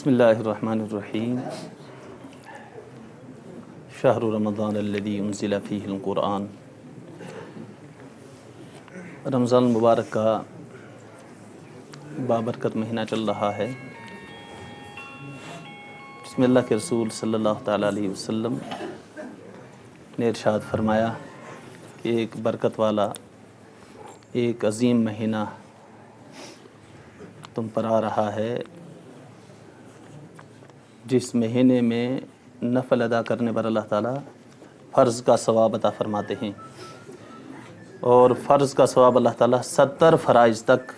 بسم اللہ الرحمن الرحیم شہر رمضان الذی انزل فیہ القرآن۔ رمضان المبارک کا بابرکت مہینہ چل رہا ہے، جس میں اللہ کے رسول صلی اللہ تعالیٰ علیہ وسلم نے ارشاد فرمایا کہ ایک برکت والا ایک عظیم مہینہ تم پر آ رہا ہے، جس مہینے میں نفل ادا کرنے پر اللہ تعالیٰ فرض کا ثواب عطا فرماتے ہیں، اور فرض کا ثواب اللہ تعالیٰ 70 فرائض تک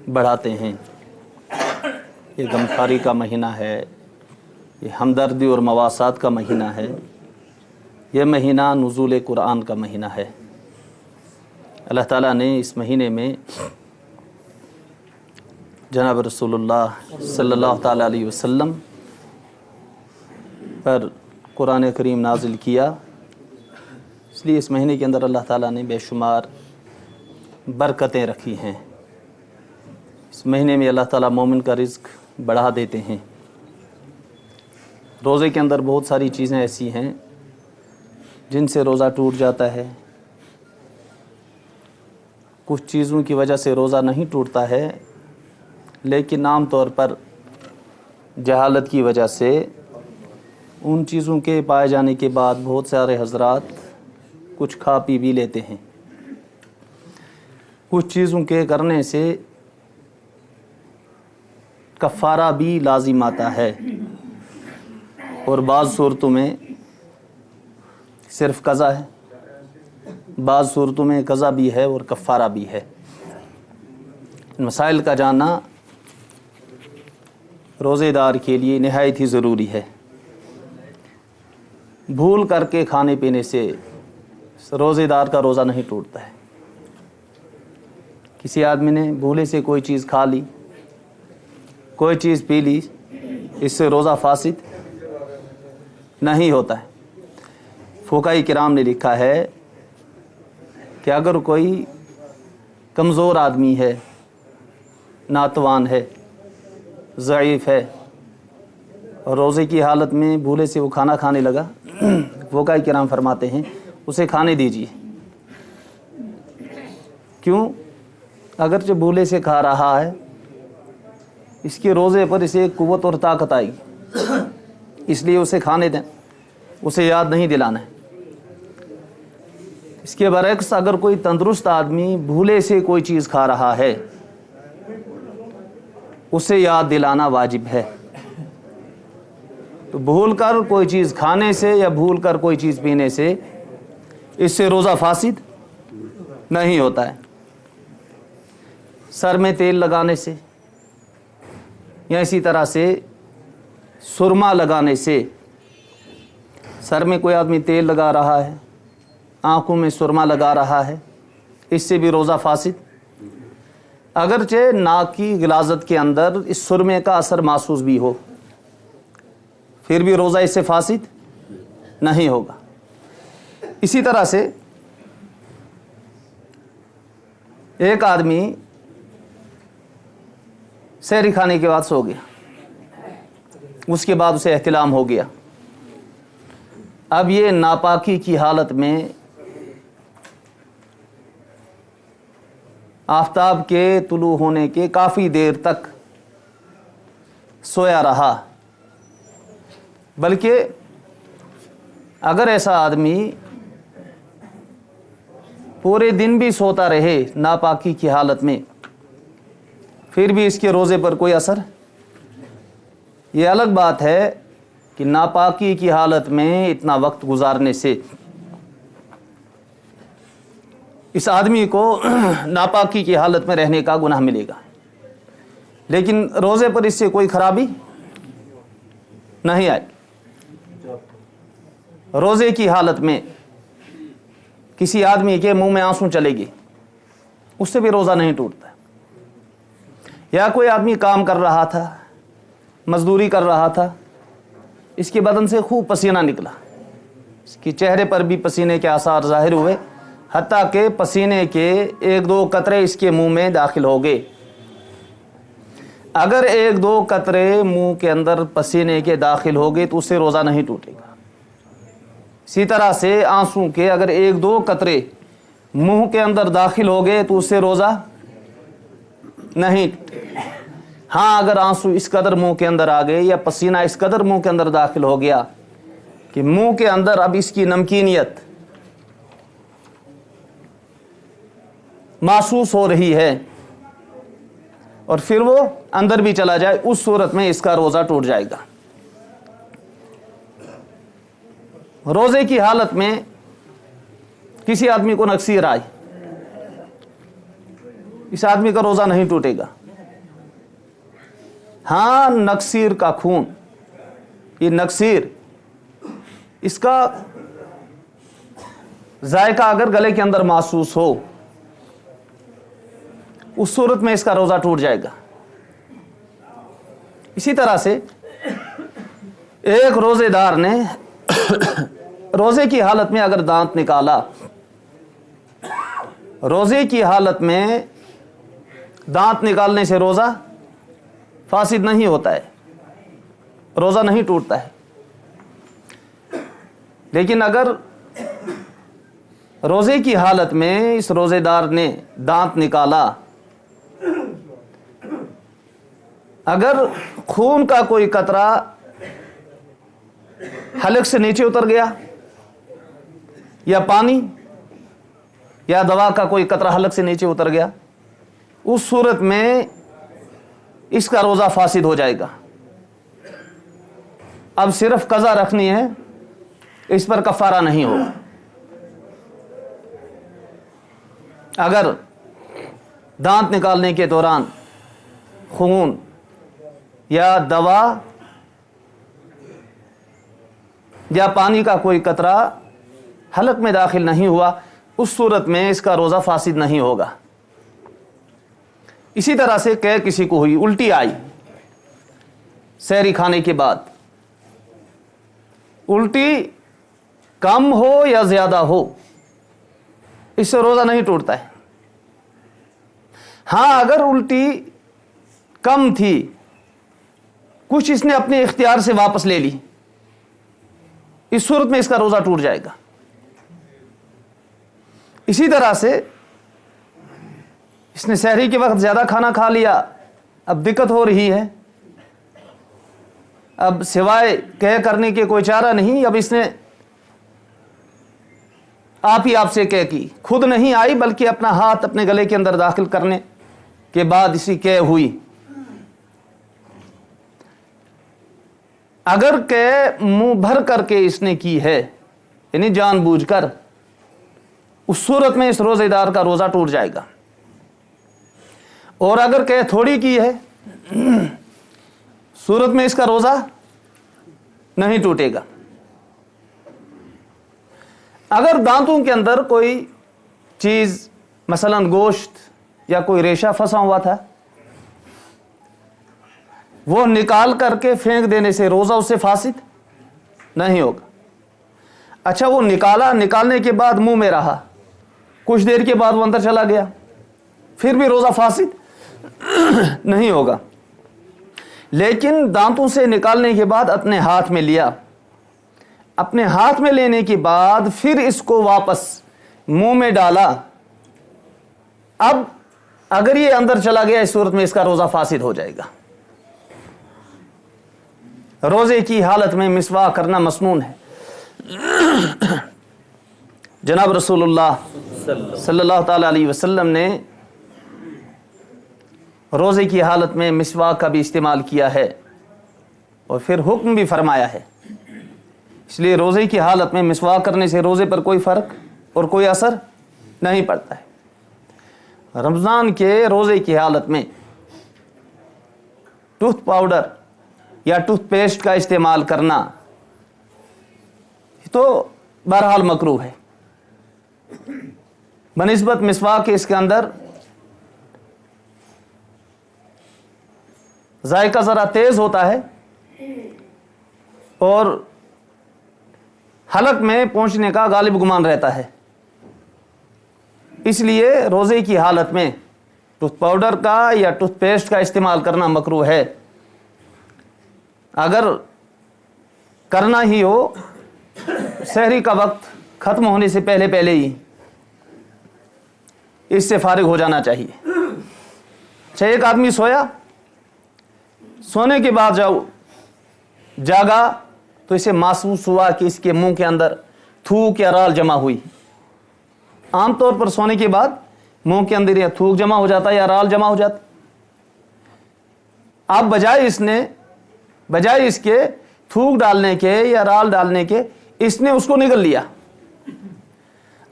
بڑھاتے ہیں۔ یہ غمخواری کا مہینہ ہے، یہ ہمدردی اور مواسات کا مہینہ ہے، یہ مہینہ نزول قرآن کا مہینہ ہے۔ اللہ تعالیٰ نے اس مہینے میں جناب رسول اللہ صلی اللہ تعالیٰ علیہ وسلم پر قرآن کریم نازل کیا، اس لیے اس مہینے کے اندر اللہ تعالیٰ نے بے شمار برکتیں رکھی ہیں۔ اس مہینے میں اللہ تعالیٰ مومن کا رزق بڑھا دیتے ہیں۔ روزے کے اندر بہت ساری چیزیں ایسی ہیں جن سے روزہ ٹوٹ جاتا ہے، کچھ چیزوں کی وجہ سے روزہ نہیں ٹوٹتا ہے، لیکن عام طور پر جہالت کی وجہ سے ان چیزوں کے پائے جانے کے بعد بہت سارے حضرات کچھ کھا پی بھی لیتے ہیں۔ کچھ چیزوں کے کرنے سے کفارہ بھی لازم آتا ہے، اور بعض صورتوں میں صرف قضا ہے، بعض صورتوں میں قضا بھی ہے اور کفارہ بھی ہے۔ ان مسائل کا جاننا روزے دار کے لیے نہایت ہی ضروری ہے۔ بھول کر کے کھانے پینے سے روزے دار کا روزہ نہیں ٹوٹتا ہے۔ کسی آدمی نے بھولے سے کوئی چیز کھا لی، کوئی چیز پی لی، اس سے روزہ فاسد نہیں ہوتا ہے۔ فقہاء کرام نے لکھا ہے کہ اگر کوئی کمزور آدمی ہے، ناتوان ہے، ضعیف ہے، اور روزے کی حالت میں بھولے سے وہ کھانا کھانے لگا، فقہاء کرام فرماتے ہیں اسے کھانے دیجیے۔ کیوں؟ اگرچہ بھولے سے کھا رہا ہے، اس کے روزے پر اسے قوت اور طاقت آئے گی، اس لیے اسے کھانے دیں، اسے یاد نہیں دلانا ہے۔ اس کے برعکس اگر کوئی تندرست آدمی بھولے سے کوئی چیز کھا رہا ہے، اسے یاد دلانا واجب ہے۔ تو بھول کر کوئی چیز کھانے سے یا بھول کر کوئی چیز پینے سے اس سے روزہ فاسد نہیں ہوتا ہے۔ سر میں تیل لگانے سے یا اسی طرح سے سرما لگانے سے، سر میں کوئی آدمی تیل لگا رہا ہے، آنکھوں میں سرما لگا رہا ہے، اس سے بھی روزہ فاسد، اگرچہ ناک کی غلاظت کے اندر اس سرمے کا اثر محسوس بھی ہو، پھر بھی روزہ اس سے فاسد نہیں ہوگا۔ اسی طرح سے ایک آدمی سحری کھانے کے بعد سو گیا، اس کے بعد اسے احتلام ہو گیا، اب یہ ناپاکی کی حالت میں آفتاب کے طلوع ہونے کے کافی دیر تک سویا رہا، بلکہ اگر ایسا آدمی پورے دن بھی سوتا رہے ناپاکی کی حالت میں، پھر بھی اس کے روزے پر کوئی اثر، یہ الگ بات ہے کہ ناپاکی کی حالت میں اتنا وقت گزارنے سے اس آدمی کو ناپاکی کی حالت میں رہنے کا گناہ ملے گا، لیکن روزے پر اس سے کوئی خرابی نہیں آئے۔ روزے کی حالت میں کسی آدمی کے منہ میں آنسو چلے گی، اس سے بھی روزہ نہیں ٹوٹتا۔ یا کوئی آدمی کام کر رہا تھا، مزدوری کر رہا تھا، اس کے بدن سے خوب پسینہ نکلا، اس کے چہرے پر بھی پسینے کے آثار ظاہر ہوئے، حتیٰ کہ پسینے کے 1-2 قطرے اس کے منہ میں داخل ہو گئے۔ اگر 1-2 قطرے منہ کے اندر پسینے کے داخل ہو گئے تو اس سے روزہ نہیں ٹوٹے گا. اسی طرح سے آنسو کے اگر 1-2 قطرے منہ کے اندر داخل ہو گئے تو اس سے روزہ نہیں. ہاں اگر آنسو اس قدر منہ کے اندر آ گئے یا پسینہ اس قدر منہ کے اندر داخل ہو گیا کہ منہ کے اندر اب اس کی نمکینیت محسوس ہو رہی ہے اور پھر وہ اندر بھی چلا جائے، اس صورت میں اس کا روزہ ٹوٹ جائے گا. روزے کی حالت میں کسی آدمی کو نکسیر آئی، اس آدمی کا روزہ نہیں ٹوٹے گا. ہاں نکسیر کا خون، یہ نکسیر اس کا ذائقہ اگر گلے کے اندر محسوس ہو اس صورت میں اس کا روزہ ٹوٹ جائے گا. اسی طرح سے ایک روزے دار نے روزے کی حالت میں اگر دانت نکالا، روزے کی حالت میں دانت نکالنے سے روزہ فاسد نہیں ہوتا ہے، روزہ نہیں ٹوٹتا ہے. لیکن اگر روزے کی حالت میں اس روزے دار نے دانت نکالا، اگر خون کا کوئی قطرہ حلق سے نیچے اتر گیا یا پانی یا دوا کا کوئی قطرہ حلق سے نیچے اتر گیا، اس صورت میں اس کا روزہ فاسد ہو جائے گا. اب صرف قضا رکھنی ہے، اس پر کفارہ نہیں ہوگا. اگر دانت نکالنے کے دوران خون یا دوا یا پانی کا کوئی قطرہ حلق میں داخل نہیں ہوا، اس صورت میں اس کا روزہ فاسد نہیں ہوگا. اسی طرح سے کہ کسی کو ہوئی الٹی آئی سحری کھانے کے بعد، الٹی کم ہو یا زیادہ ہو اس سے روزہ نہیں ٹوٹتا ہے. ہاں اگر الٹی کم تھی، کچھ اس نے اپنے اختیار سے واپس لے لی، اس صورت میں اس کا روزہ ٹوٹ جائے گا. اسی طرح سے اس نے سحری کے وقت زیادہ کھانا کھا لیا، اب دقت ہو رہی ہے، اب سوائے کہہ کرنے کے کوئی چارہ نہیں، اب اس نے آپ ہی آپ سے کہہ کی، خود نہیں آئی بلکہ اپنا ہاتھ اپنے گلے کے اندر داخل کرنے کے بعد اسی کہہ ہوئی. اگر کہ منہ بھر کر کے اس نے کی ہے، یعنی جان بوجھ کر، اس صورت میں اس روزے دار کا روزہ ٹوٹ جائے گا. اور اگر کہ تھوڑی کی ہے، صورت میں اس کا روزہ نہیں ٹوٹے گا. اگر دانتوں کے اندر کوئی چیز مثلا گوشت یا کوئی ریشہ پھنسا ہوا تھا، وہ نکال کر کے پھینک دینے سے روزہ اس سے فاسد نہیں ہوگا. اچھا وہ نکالا، نکالنے کے بعد منہ میں رہا، کچھ دیر کے بعد وہ اندر چلا گیا، پھر بھی روزہ فاسد نہیں ہوگا. لیکن دانتوں سے نکالنے کے بعد اپنے ہاتھ میں لیا، اپنے ہاتھ میں لینے کے بعد پھر اس کو واپس منہ میں ڈالا، اب اگر یہ اندر چلا گیا اس صورت میں اس کا روزہ فاسد ہو جائے گا. روزے کی حالت میں مسواک کرنا مسنون ہے. جناب رسول اللہ صلی اللہ تعالی علیہ وسلم نے روزے کی حالت میں مسواک کا بھی استعمال کیا ہے اور پھر حکم بھی فرمایا ہے. اس لیے روزے کی حالت میں مسواک کرنے سے روزے پر کوئی فرق اور کوئی اثر نہیں پڑتا ہے. رمضان کے روزے کی حالت میں ٹوتھ پاؤڈر یا ٹوتھ پیسٹ کا استعمال کرنا تو بہرحال مکروہ ہے. بنسبت مسواک کے اس کے اندر ذائقہ ذرا تیز ہوتا ہے اور حلق میں پہنچنے کا غالب گمان رہتا ہے. اس لیے روزے کی حالت میں ٹوتھ پاؤڈر کا یا ٹوتھ پیسٹ کا استعمال کرنا مکروہ ہے. اگر کرنا ہی ہو سحری کا وقت ختم ہونے سے پہلے پہلے ہی اس سے فارغ ہو جانا چاہیے. اچھا، ایک آدمی سویا، سونے کے بعد جاگا تو اسے محسوس ہوا کہ اس کے منہ کے اندر تھوک یا رال جمع ہوئی. عام طور پر سونے کے بعد منہ کے اندر یا تھوک جمع ہو جاتا ہے یا رال جمع ہو جاتا. اب بجائے اس کے تھوک ڈالنے کے یا رال ڈالنے کے اس نے اس کو نگل لیا.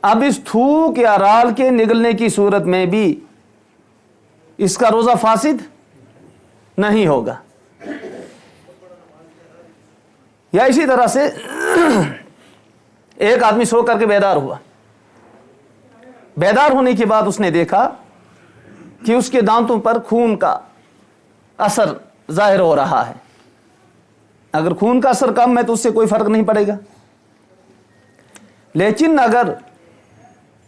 اب اس تھوک یا رال کے نگلنے کی صورت میں بھی اس کا روزہ فاسد نہیں ہوگا. یا اسی طرح سے ایک آدمی سو کر کے بیدار ہوا. بیدار ہونے کے بعد اس نے دیکھا کہ اس کے دانتوں پر خون کا اثر ظاہر ہو رہا ہے. اگر خون کا اثر کم ہے تو اس سے کوئی فرق نہیں پڑے گا، لیکن اگر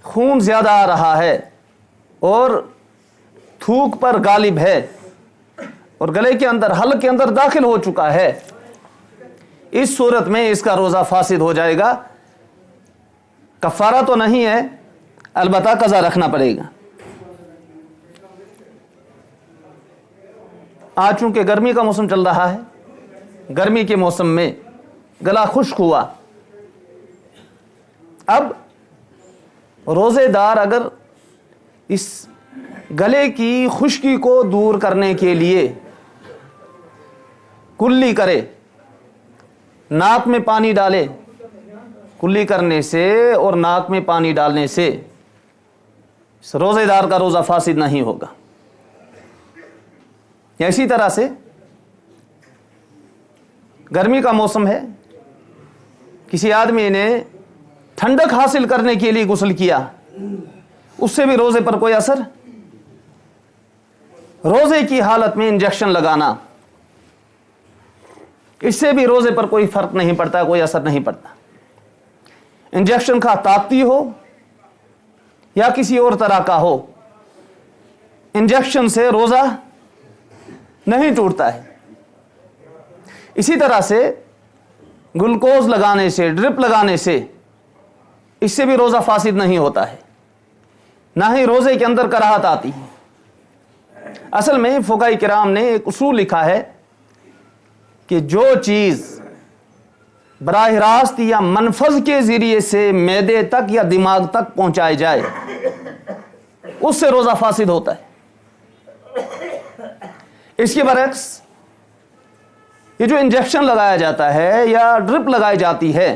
خون زیادہ آ رہا ہے اور تھوک پر غالب ہے اور گلے کے اندر حلق کے اندر داخل ہو چکا ہے، اس صورت میں اس کا روزہ فاسد ہو جائے گا. کفارہ تو نہیں ہے، البتہ قضا رکھنا پڑے گا. آج چونکہ گرمی کا موسم چل رہا ہے، گرمی کے موسم میں گلا خشک ہوا. اب روزے دار اگر اس گلے کی خشکی کو دور کرنے کے لیے کلی کرے، ناک میں پانی ڈالے، کلی کرنے سے اور ناک میں پانی ڈالنے سے روزے دار کا روزہ فاسد نہیں ہوگا. اسی طرح سے گرمی کا موسم ہے، کسی آدمی نے ٹھنڈک حاصل کرنے کے لیے غسل کیا، اس سے بھی روزے پر کوئی اثر. روزے کی حالت میں انجیکشن لگانا، اس سے بھی روزے پر کوئی فرق نہیں پڑتا، کوئی اثر نہیں پڑتا. انجیکشن کا طاقتی ہو یا کسی اور طرح کا ہو، انجیکشن سے روزہ نہیں ٹوٹتا ہے. اسی طرح سے گلوکوز لگانے سے، ڈرپ لگانے سے، اس سے بھی روزہ فاسد نہیں ہوتا ہے، نہ ہی روزے کے اندر کراہت آتی ہے. اصل میں فقہاء کرام نے ایک اصول لکھا ہے کہ جو چیز براہ راست یا منفذ کے ذریعے سے معدے تک یا دماغ تک پہنچائی جائے اس سے روزہ فاسد ہوتا ہے. اس کے برعکس یہ جو انجیکشن لگایا جاتا ہے یا ڈرپ لگائی جاتی ہے،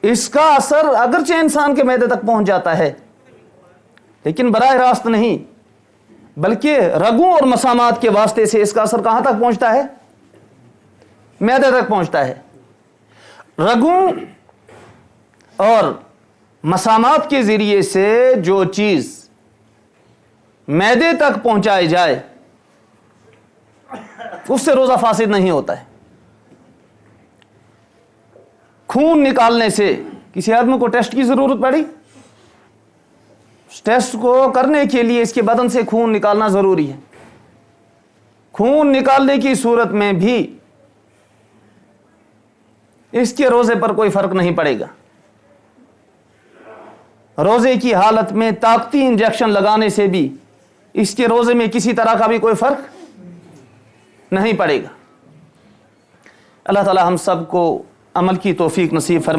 اس کا اثر اگرچہ انسان کے معدے تک پہنچ جاتا ہے لیکن براہ راست نہیں، بلکہ رگوں اور مسامات کے واسطے سے اس کا اثر کہاں تک پہنچتا ہے؟ معدے تک پہنچتا ہے. رگوں اور مسامات کے ذریعے سے جو چیز معدے تک پہنچائی جائے اس سے روزہ فاسد نہیں ہوتا ہے. خون نکالنے سے کسی آدمی کو ٹیسٹ کی ضرورت پڑی، ٹیسٹ کو کرنے کے لیے اس کے بدن سے خون نکالنا ضروری ہے. خون نکالنے کی صورت میں بھی اس کے روزے پر کوئی فرق نہیں پڑے گا. روزے کی حالت میں طاقتی انجیکشن لگانے سے بھی اس کے روزے میں کسی طرح کا بھی کوئی فرق نہیں پڑے گا. اللہ تعالی ہم سب کو عمل کی توفیق نصیب فرمائے.